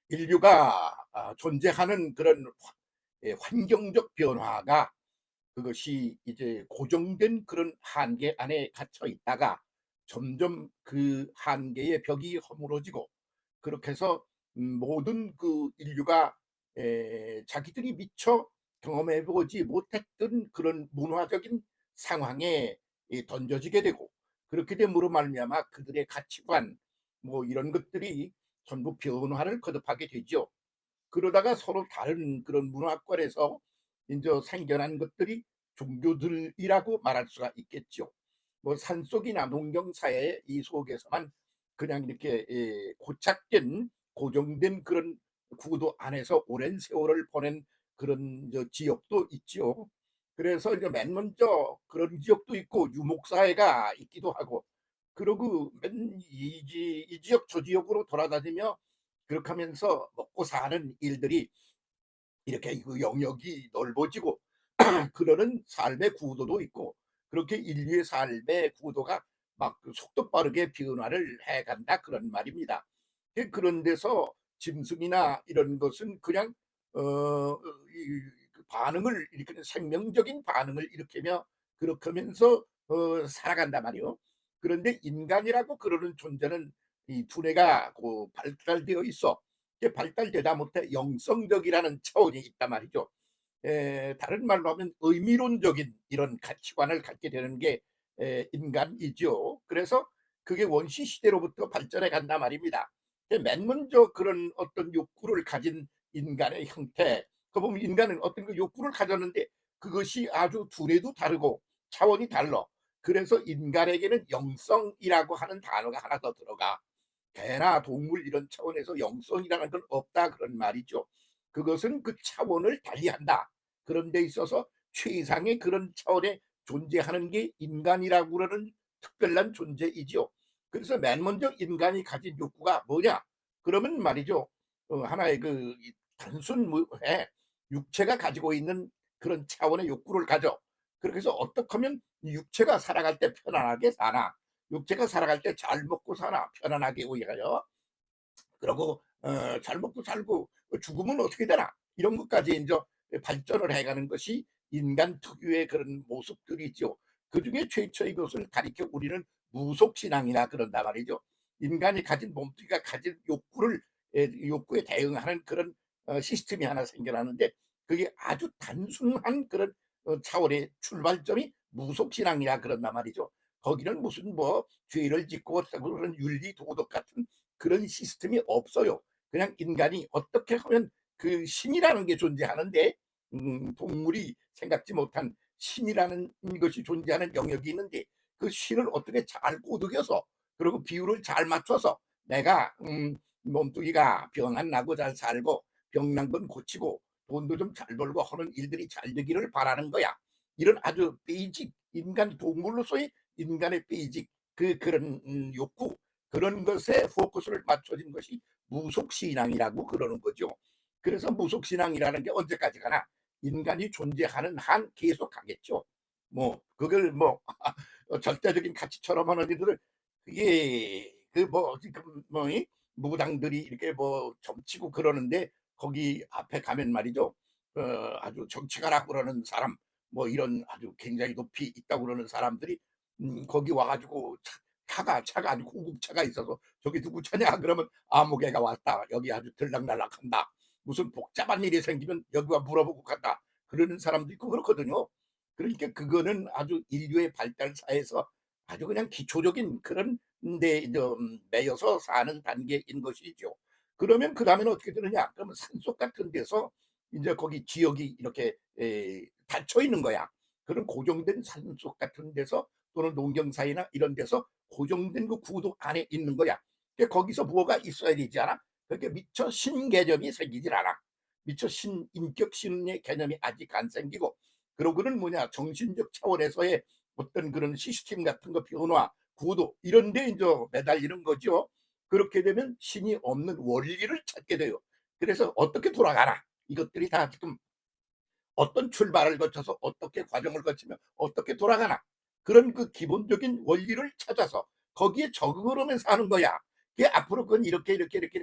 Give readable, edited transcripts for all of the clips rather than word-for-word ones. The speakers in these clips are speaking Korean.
인류가 존재하는 그런 환경적 변화가 그것이 이제 고정된 그런 한계 안에 갇혀 있다가 점점 그 한계의 벽이 허물어지고 그렇게 해서 모든 그 인류가 자기들이 미처 경험해 보지 못했던 그런 문화적인 상황에 던져지게 되고 그렇게 됨으로 말미암아 그들의 가치관 뭐 이런 것들이 전부 변화를 거듭하게 되죠. 그러다가 서로 다른 그런 문화권에서 인제 생겨난 것들이 종교들이라고 말할 수가 있겠죠. 뭐 산속이나 농경사회 이 속에서만 그냥 이렇게 고착된 고정된 그런 구도 안에서 오랜 세월을 보낸 그런 지역도 있지요. 그래서 이제 맨 먼저 그런 지역도 있고 유목사회가 있기도 하고 그러고 맨 이 지역 저 지역으로 돌아다니며 그렇게 하면서 먹고 사는 일들이 이렇게 그 영역이 넓어지고 그러는 삶의 구도도 있고 그렇게 인류의 삶의 구도가 막 그 속도 빠르게 변화를 해 간다 그런 말입니다. 그런 데서 짐승이나 이런 것은 그냥 이 그 반응을 일으키는 생명적인 반응을 일으키며 그렇게 하면서 살아간단 말이요. 그런데 인간이라고 그러는 존재는 이 두뇌가 발달되어 있어 발달되다 못해 영성적이라는 차원이 있단 말이죠. 다른 말로 하면 의미론적인 이런 가치관을 갖게 되는 게 인간이죠. 그래서 그게 원시 시대로부터 발전해 간단 말입니다. 맨 먼저 그런 어떤 욕구를 가진 인간의 형태, 그 보면 인간은 어떤 그 욕구를 가졌는데 그것이 아주 두뇌도 다르고 차원이 달라. 그래서 인간에게는 영성이라고 하는 단어가 하나 더 들어가. 개나 동물 이런 차원에서 영성이라는 건 없다 그런 말이죠. 그것은 그 차원을 달리한다. 그런 데 있어서 최상의 그런 차원에 존재하는 게 인간이라고 그러는 특별한 존재이지요. 그래서 맨 먼저 인간이 가진 욕구가 뭐냐? 그러면 말이죠. 하나의 이 단순 육체가 가지고 있는 그런 차원의 욕구를 가져. 그렇게 해서 어떻게 하면 이 육체가 살아갈 때 편안하게 사나? 육체가 살아갈 때 잘 먹고 사나? 편안하게 위하여. 그러고 잘 먹고 살고 죽으면 어떻게 되나 이런 것까지 인제 발전을 해 가는 것이 인간 특유의 그런 모습들이죠. 그중에 최초의 것을 가리켜 우리는 무속신앙이라 그런단 말이죠. 인간이 가진 몸뚱이가 가진 욕구를 욕구에 대응하는 그런 시스템이 하나 생겨나는데 그게 아주 단순한 그런 차원의 출발점이 무속신앙이라 그런단 말이죠. 거기는 무슨 뭐 죄를 짓고 어쩌고 그런 윤리 도덕 같은 그런 시스템이 없어요. 그냥 인간이 어떻게 하면 그 신이라는 게 존재하는데 동물이 생각지 못한 신이라는 것이 존재하는 영역이 있는데 그 신을 어떻게 잘 꼬드겨서 그리고 비율을 잘 맞춰서 내가 몸뚱이가 병 안 나고 잘 살고 병난 건 고치고 돈도 좀 잘 벌고 하는 일들이 잘 되기를 바라는 거야. 이런 아주 베이직 인간 동물로서의 인간의 베이직 그런 욕구 그런 것에 포커스를 맞춰진 것이 무속신앙이라고 그러는 거죠. 그래서 무속신앙이라는 게 언제까지 가나 인간이 존재하는 한 계속 가겠죠. 뭐 그걸 뭐 절대적인 가치처럼 하는 이들을 그게 그 뭐 지금 뭐 무당들이 이렇게 뭐 점치고 그러는데 거기 앞에 가면 말이죠. 아주 정치가라 그러는 사람 뭐 이런 아주 굉장히 높이 있다고 그러는 사람들이 거기 와 가지고 차가 아주 고급차가 있어서 "저기 누구 차냐?" 그러면 "아무개가 왔다. 여기 아주 들락날락한다. 무슨 복잡한 일이 생기면 여기 와 물어보고 간다." 그러는 사람도 있고 그렇거든요. 그러니까 그거는 아주 인류의 발달사에서 아주 그냥 기초적인 그런 데 매여서 사는 단계인 것이죠. 그러면 그다음에는 어떻게 되느냐? 그러면 산속 같은 데서 인제 거기 지역이 이렇게 닫혀 있는 거야. 그런 고정된 산속 같은 데서 또는 농경사회나 이런 데서 고정된 그 구도 안에 있는 거야. 거기서 뭐가 있어야 되지 않아? 그렇게 미처 신 개념이 생기질 않아. 미처 인격 신의 개념이 아직 안 생기고 그러고는 뭐냐 정신적 차원에서의 어떤 그런 시스템 같은 거 변화, 구도 이런 데 인제 매달리는 거죠. 그렇게 되면 신이 없는 원리를 찾게 돼요. 그래서 어떻게 돌아가나 이것들이 다 지금 어떤 출발을 거쳐서 어떻게 과정을 거치며 어떻게 돌아가나 그런 그 기본적인 원리를 찾아서 거기에 적응을 하면서 하는 거야. 그게 앞으로 그건 이렇게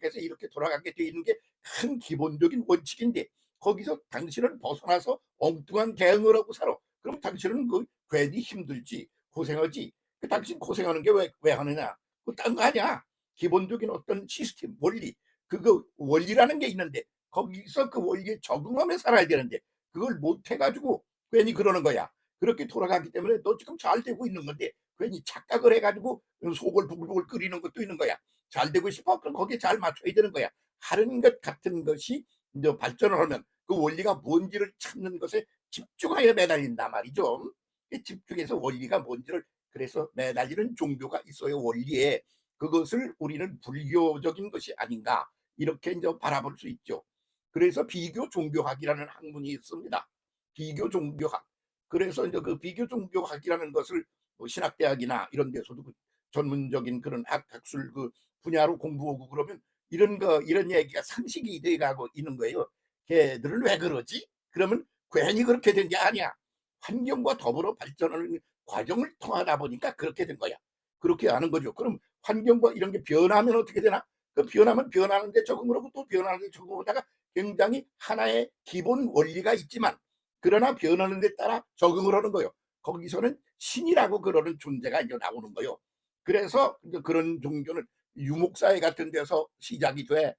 해서 이렇게 돌아가게 돼 있는 게 큰 기본적인 원칙인데 거기서 당신은 벗어나서 엉뚱한 대응을 하고 살아. 그럼 당신은 그 괜히 힘들지 고생하지. 그 당신 고생하는 게 왜 하느냐? 그거 딴 거 아니야. 기본적인 어떤 시스템, 원리, 그거 원리라는 게 있는데 거기서 그 원리에 적응하며 살아야 되는데 그걸 못 해 가지고 괜히 그러는 거야. 그렇게 돌아가기 때문에 너 지금 잘 되고 있는 건데 괜히 착각을 해 가지고 속을 부글부글 끓이는 것도 있는 거야. 잘 되고 싶어? 그럼 거기에 잘 맞춰야 되는 거야. 하는 것 같은 것이 이제 발전을 하면 그 원리가 뭔지를 찾는 것에 집중하여 매달린단 말이죠. 이 집중해서 원리가 뭔지를 그래서 매달리는 종교가 있어요, 원리에. 그것을 우리는 불교적인 것이 아닌가 이렇게 이제 바라볼 수 있죠. 그래서 비교 종교학이라는 학문이 있습니다. 비교 종교학. 그래서 이제 그 비교 종교학이라는 것을 뭐 신학대학이나 이런 데서도 그 전문적인 그런 학술 그 분야로 공부하고 그러면 이런 얘기가 상식이 돼 가고 있는 거예요. '걔들은 왜 그러지?' 그러면 괜히 그렇게 된 게 아니야. 환경과 더불어 발전하는 과정을 통하다 보니까 그렇게 된 거야. 그렇게 하는 거죠. 그럼 환경과 이런 게 변하면 어떻게 되나? 그 변하면 변하는 데 적응을 하고 또 변하는 데 적응하다가 굉장히 하나의 기본 원리가 있지만 그러나 변하는 데 따라 적응을 하는 거예요. 거기서는 신이라고 그러는 존재가 이제 나오는 거예요. 그래서 이제 그런 종교는 유목사회 같은 데서 시작이 돼.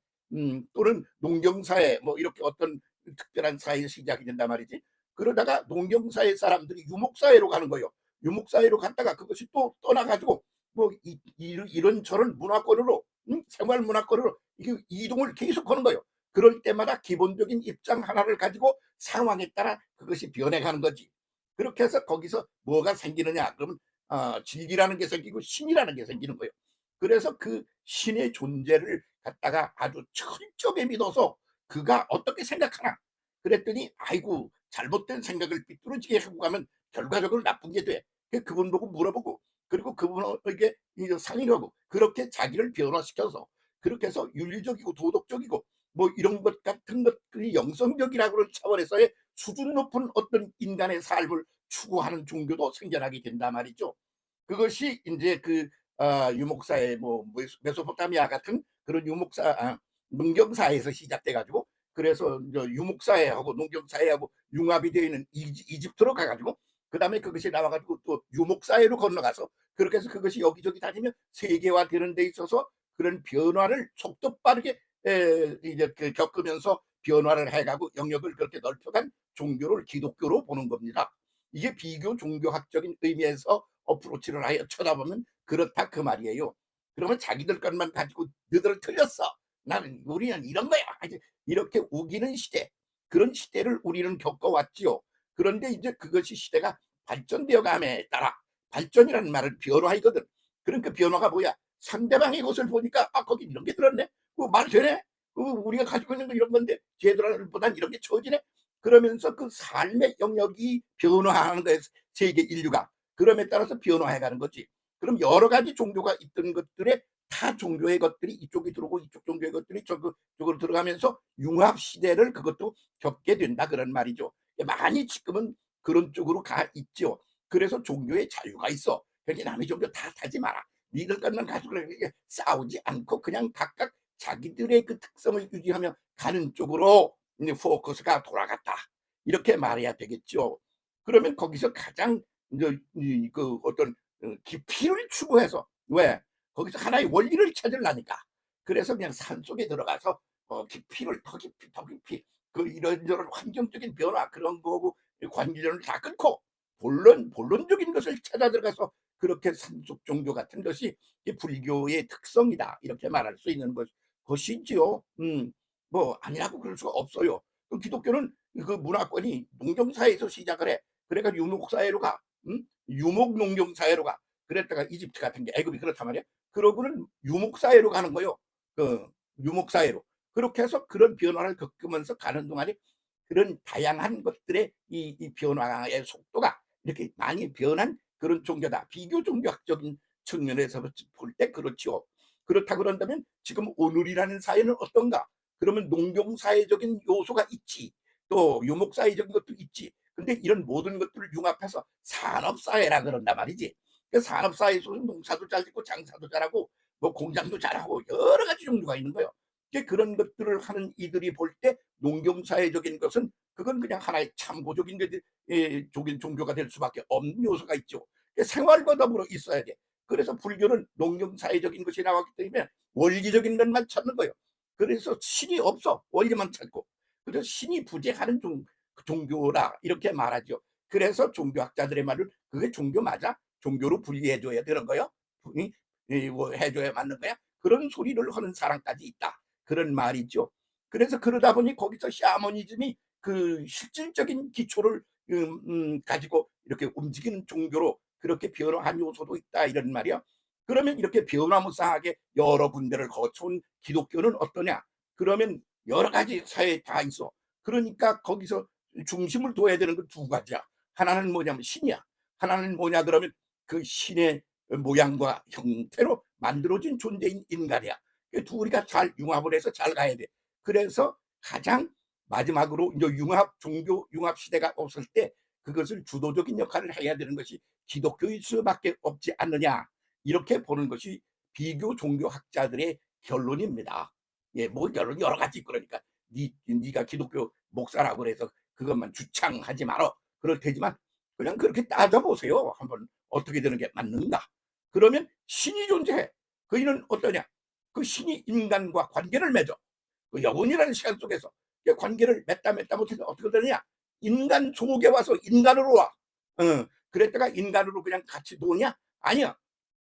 또는 농경사회 뭐 이렇게 어떤 특별한 사회에서 시작이 된단 말이지. 그러다가 농경사회 사람들이 유목사회로 가는 거예요. 유목사회로 갔다가 그것이 또 떠나 가지고 뭐 이런저런 문화권으로 생활 문화권으로 이게 이동을 계속하는 거예요. 그럴 때마다 기본적인 입장 하나를 가지고 상황에 따라 그것이 변해가는 거지. 그렇게 해서 거기서 뭐가 생기느냐 그러면 진리라는 게 생기고 신이라는 게 생기는 거예요. 그래서 그 신의 존재를 갖다가 아주 철저하게 믿어서 그가 어떻게 생각하나 그랬더니 아이고 잘못된 생각을 삐뚤어지게 하고 가면 결과적으로 나쁜 게 돼. 그분 보고 물어보고 그리고 그분에게 이제 상의를 하고 그렇게 자기를 변화시켜서 그렇게 해서 윤리적이고 도덕적이고 뭐 이런 것 같은 것들이 영성적이라고 그런 차원에서의 수준 높은 어떤 인간의 삶을 추구하는 종교도 생겨나게 된단 말이죠. 그것이 인제 그 유목사의 뭐 메소포타미아 같은 그런 농경사회에서 시작돼 가지고 그래서 인제 유목사회하고 농경사회하고 융합이 되어 있는 이집트로 가 가지고 그다음에 그것이 나와 가지고 또 유목사회로 건너가서 그렇게 해서 그것이 여기저기 다니면 세계화되는 데 있어서 그런 변화를 속도 빠르게 이제 그 겪으면서 변화를 해 가고 영역을 그렇게 넓혀간 종교를 기독교로 보는 겁니다. 이게 비교 종교학적인 의미에서 어프로치를 하여 쳐다보면 그렇다 그 말이에요. 그러면 자기들 것만 가지고 "너희들은 틀렸어. 나는 우리는 이런 거야." 이제 이렇게 우기는 시대 그런 시대를 우리는 겪어왔지요. 그런데 이제 그것이 시대가 발전되어 감에 따라 발전이라는 말은 변화이거든. 그러니까 변화가 뭐야? 상대방의 것을 보니까 '아 거기 이런 게 들었네. 말 되네. 우리가 가지고 있는 거 이런 건데 쟤들보단 이런 게 처지네.' 그러면서 그 삶의 영역이 변화하는 거예요 세계 인류가. 그럼에 따라서 변화해 가는 거지. 그럼 여러 가지 종교가 있던 것들에 타 종교의 것들이 이쪽이 들어오고 이쪽 종교의 것들이 저쪽으로 들어가면서 융합 시대를 그것도 겪게 된다 그런 말이죠. 많이 지금은 그런 쪽으로 가 있죠. 그래서 종교에 자유가 있어. 그러니까 남의 종교 탓하지 마라. 니들 것만 가지고 이렇게 싸우지 않고 그냥 각각 자기들의 그 특성을 유지하며 가는 쪽으로 이제 포커스가 돌아갔다. 이렇게 말해야 되겠죠. 그러면 거기서 가장 이제 그 어떤 깊이를 추구해서 왜? 거기서 하나의 원리를 찾으려니까. 그래서 그냥 산속에 들어가서 깊이를 더 깊이 더 깊이 그 이런저런 환경적인 변화 그런 거고 관계를 다 끊고 본론적인 것을 찾아 들어가서 그렇게 산속 종교 같은 것이 이 불교의 특성이다. 이렇게 말할 수 있는 것이지요. 뭐 아니라고 그럴 수가 없어요. 그 기독교는 그 문화권이 농경사회에서 시작을 해. 그래가 유목사회로 가. 유목농경사회로 가. 그랬다가 이집트 같은 게 애굽이 그렇단 말이야. 그러고는 유목사회로 가는 거요. 그 유목사회로. 그렇게 해서 그런 변화를 겪으면서 가는 동안에 그런 다양한 것들의 이 변화의 속도가 이렇게 많이 변한 그런 종교다. 비교 종교학적인 측면에서 볼 때 그렇죠. 그렇다 그런다면 지금 오늘이라는 사회는 어떤가? 그러면 농경사회적인 요소가 있지. 또 유목사회적인 것도 있지. 근데 이런 모든 것들을 융합해서 산업사회라 그런단 말이지. 그 산업사회 속은 농사도 잘 짓고 장사도 잘하고 뭐 공장도 잘하고 여러 가지 종류가 있는 거예요. 그런 것들을 하는 이들이 볼 때 농경사회적인 것은 그건 그냥 하나의 참고적인 적인 종교가 될 수밖에 없는 요소가 있죠. 생활과 더불어 있어야 돼. 그래서 불교는 농경사회적인 것이 나왔기 때문에 원리적인 것만 찾는 거예요. 그래서 신이 없어. 원리만 찾고. 그래서 신이 부재하는 종교라 이렇게 말하죠. 그래서 종교학자들의 말을 그게 종교 맞아? 종교로 분리해 줘야 되는 거요? 이 뭐 해 줘야 맞는 거야? 그런 소리를 하는 사람까지 있다. 그런 말이죠. 그래서 그러다 보니 거기서 샤머니즘이 그 실질적인 기초를 가지고 이렇게 움직이는 종교로 그렇게 변화한 요소도 있다 이런 말이야. 그러면 이렇게 변화무쌍하게 여러 군데를 거쳐온 기독교는 어떠냐? 그러면 여러 가지 사회에 다 있어. 그러니까 거기서 중심을 둬야 되는 건 두 가지야. 하나는 뭐냐면 신이야. 하나는 뭐냐 그러면 그 신의 모양과 형태로 만들어진 존재인 인간이야. 그 둘이가 잘 융합을 해서 잘 가야 돼. 그래서 가장 마지막으로 이제 종교 융합 시대가 없을 때 그것을 주도적인 역할을 해야 되는 것이 기독교일 수밖에 없지 않느냐. 이렇게 보는 것이 비교 종교학자들의 결론입니다. 예, 뭐 여러 가지 그러니까 네가 기독교 목사라고 그래서 그것만 주창하지 말어. 그럴 테지만 그냥 그렇게 따져보세요. 한번 어떻게 되는 게 맞는가. 그러면 신이 존재해. 그이는 어떠냐? 그 신이 인간과 관계를 맺어. 그 영혼이라는 시간 속에서 그 관계를 맺다 못해서 어떻게 되느냐? 인간 속에 와서 인간으로 와. 그랬다가 인간으로 그냥 같이 노냐? 아니야.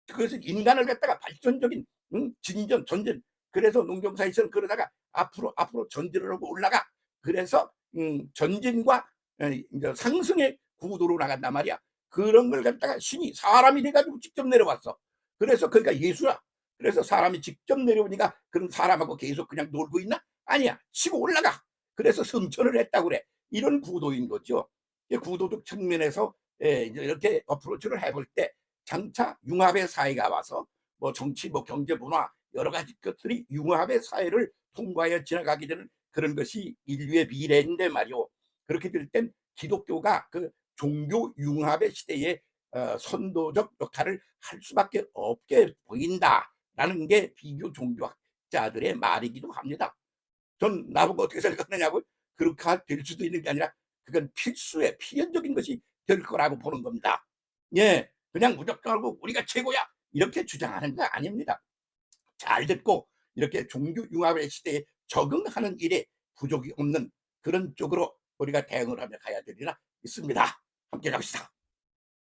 그것은 인간을 갖다가 발전적인 진전, 전진. 그래서 농경사에서는 그러다가 앞으로 전진을 하고 올라가. 그래서 전진과 이제 상승의 구도로 나간단 말이야. 그런 걸 갖다가 신이 사람이 돼가지고 직접 내려왔어. 그래서 그러니까 예수야. 그래서 사람이 직접 내려오니까 그럼 사람하고 계속 그냥 놀고 있나? 아니야. 치고 올라가. 그래서 승천을 했다고 그래. 이런 구도인 거죠. 구도적 측면에서 이제 이렇게 어프로치를 해볼 때 장차 융합의 사회가 와서 뭐 정치, 뭐 경제, 문화 여러 가지 것들이 융합의 사회를 통과하여 지나가게 되는 그런 것이 인류의 미래인데 말이오. 그렇게 될 땐 기독교가 그 종교 융합의 시대에 선도적 역할을 할 수밖에 없게 보인다라는 게 비교 종교학자들의 말이기도 합니다. 전 나보고 어떻게 생각하느냐고. 그렇게 될 수도 있는 게 아니라 그건 필수의 필연적인 것이 될 거라고 보는 겁니다. 예, 그냥 무조건 하고 우리가 최고야 이렇게 주장하는 거 아닙니다. 잘 듣고 이렇게 종교 융합의 시대에 적응하는 일에 부족이 없는 그런 쪽으로 우리가 대응을 하며 가야 되리라 믿습니다. 함께 갑시다.